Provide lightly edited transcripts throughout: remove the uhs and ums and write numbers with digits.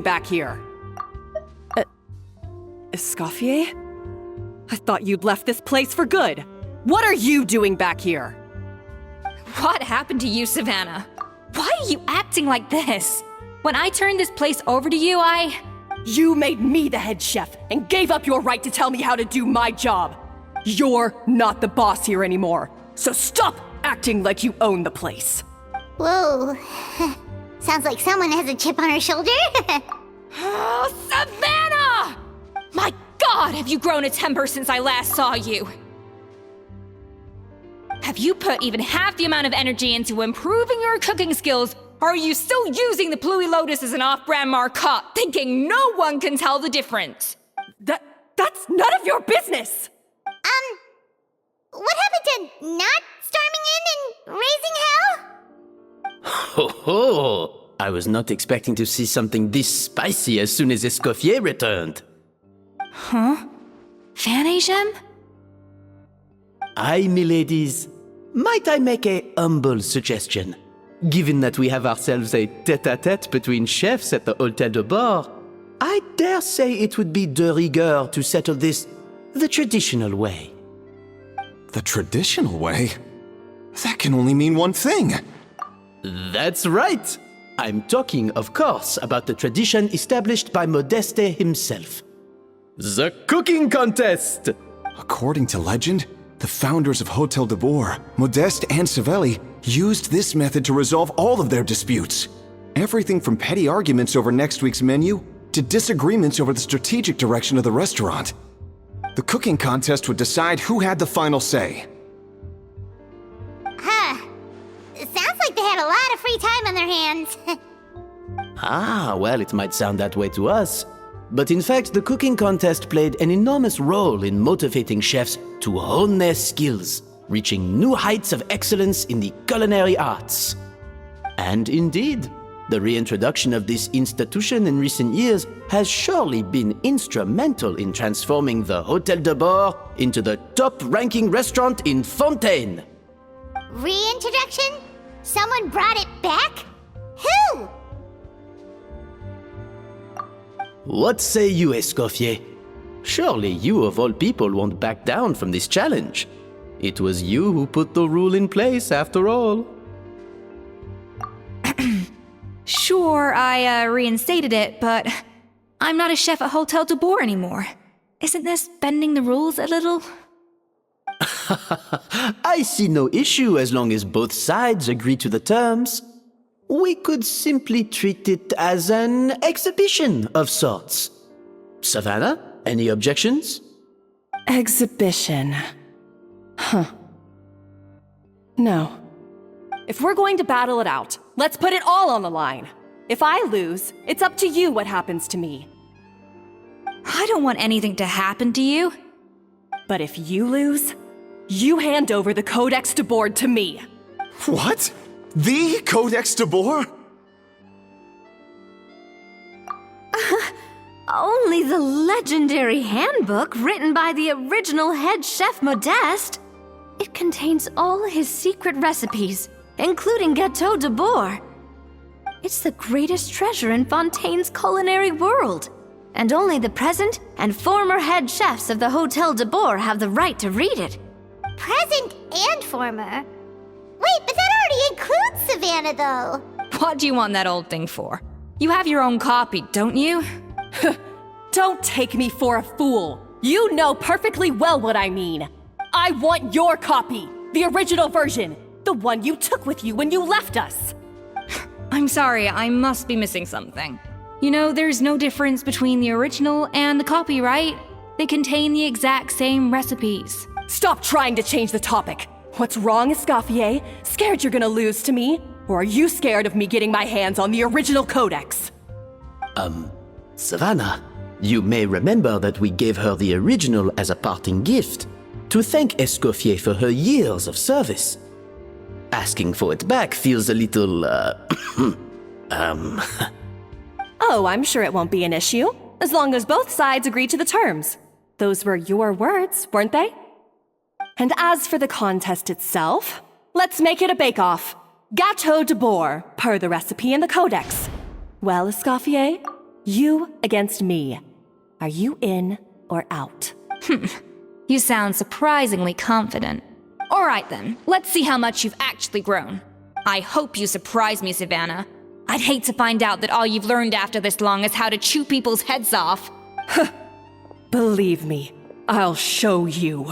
back here? Escoffier? I thought you'd left this place for good. What are you doing back here? What happened to you, Savannah? Why are you acting like this? When I turned this place over to you, You made me the head chef and gave up your right to tell me how to do my job. You're not the boss here anymore, so stop acting like you own the place. Whoa. Sounds like someone has a chip on her shoulder. Oh, Savannah! My God, have you grown a temper since I last saw you? Have you put even half the amount of energy into improving your cooking skills, or are you still using the Pluie Lotus as an off-brand marcotte, thinking no one can tell the difference? That's none of your business! What happened to not storming in and raising hell? Ho ho! I was not expecting to see something this spicy as soon as Escoffier returned. Huh? Fan Agem? Aye, miladies. Might I make a humble suggestion? Given that we have ourselves a tête-à-tête between chefs at the Hôtel de Bord, I dare say it would be de rigueur to settle this the traditional way. The traditional way? That can only mean one thing. That's right! I'm talking, of course, about the tradition established by Modeste himself. The cooking contest! According to legend, the founders of Hôtel de Bord, Modeste and Savelli, used this method to resolve all of their disputes. Everything from petty arguments over next week's menu to disagreements over the strategic direction of the restaurant. The cooking contest would decide who had the final say. It sounds like they had a lot of free time on their hands. Ah, well, it might sound that way to us. But in fact, the cooking contest played an enormous role in motivating chefs to hone their skills, reaching new heights of excellence in the culinary arts. And indeed, the reintroduction of this institution in recent years has surely been instrumental in transforming the Hôtel de Bord into the top-ranking restaurant in Fontaine. Reintroduction? Someone brought it back? Who? What say you, Escoffier? Surely you of all people won't back down from this challenge. It was you who put the rule in place, after all. Sure, I reinstated it, but I'm not a chef at Hôtel de Bord anymore. Isn't this bending the rules a little? I see no issue as long as both sides agree to the terms. We could simply treat it as an exhibition of sorts. Savannah, any objections? Exhibition. Huh. No. If we're going to battle it out, let's put it all on the line. If I lose, it's up to you what happens to me. I don't want anything to happen to you. But if you lose, you hand over the Codex de Bord to me. What? The Codex de Bord? Only the legendary handbook written by the original head chef Modeste. It contains all his secret recipes, including Gâteau de Bord. It's the greatest treasure in Fontaine's culinary world, and only the present and former head chefs of the Hôtel de Bord have the right to read it. Present and former? Wait, but that already includes Savannah, though. What do you want that old thing for? You have your own copy, don't you? Don't take me for a fool. You know perfectly well what I mean. I want your copy, the original version, the one you took with you when you left us. I'm sorry, I must be missing something. You know, there's no difference between the original and the copy, right? They contain the exact same recipes. Stop trying to change the topic. What's wrong, Escoffier? Scared you're gonna lose to me? Or are you scared of me getting my hands on the original codex? Savannah, you may remember that we gave her the original as a parting gift, to thank Escoffier for her years of service. Asking for it back feels a little, Oh, I'm sure it won't be an issue, as long as both sides agree to the terms. Those were your words, weren't they? And as for the contest itself, let's make it a bake-off. Gâteau de Bord, per the recipe in the codex. Well, Escoffier, You against me. Are you in or out? You sound surprisingly confident. Alright then, let's see how much you've actually grown. I hope you surprise me, Savannah. I'd hate to find out that all you've learned after this long is how to chew people's heads off. Believe me, I'll show you.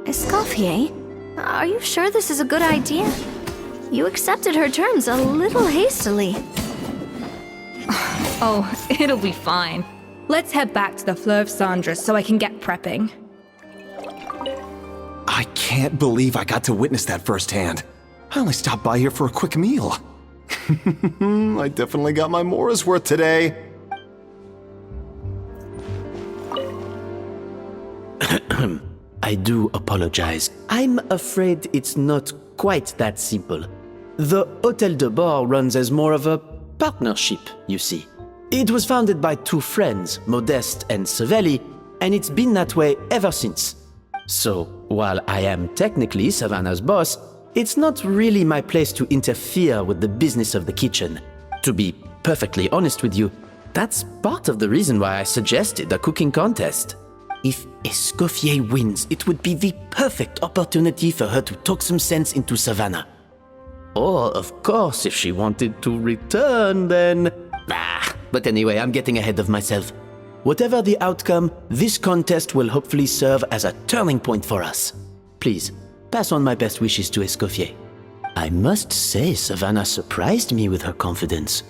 Escoffier, are you sure this is a good idea? You accepted her terms a little hastily. Oh, it'll be fine. Let's head back to the Fleuve Cendres so I can get prepping. I can't believe I got to witness that firsthand. I only stopped by here for a quick meal. I definitely got my Mora's worth today. I do apologize. I'm afraid it's not quite that simple. The Hôtel de Bord runs as more of a partnership, you see. It was founded by two friends, Modeste and Savelli, and it's been that way ever since. So, while I am technically Savannah's boss, it's not really my place to interfere with the business of the kitchen. To be perfectly honest with you, that's part of the reason why I suggested a cooking contest. If Escoffier wins, it would be the perfect opportunity for her to talk some sense into Savannah. Or, of course, if she wanted to return, then... But anyway, I'm getting ahead of myself. Whatever the outcome, this contest will hopefully serve as a turning point for us. Please, pass on my best wishes to Escoffier. I must say, Savannah surprised me with her confidence.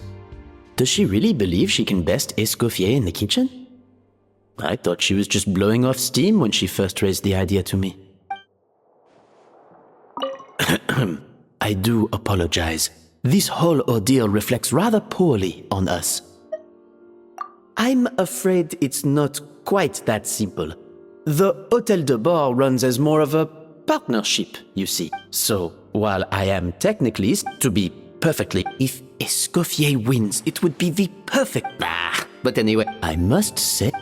Does she really believe she can best Escoffier in the kitchen? I thought she was just blowing off steam when she first raised the idea to me. I do apologize. This whole ordeal reflects rather poorly on us. I'm afraid it's not quite that simple. The Hôtel de Bord runs as more of a partnership, you see. So, while I am technically, to be perfectly, if Escoffier wins, it would be the perfect... But anyway, I must say...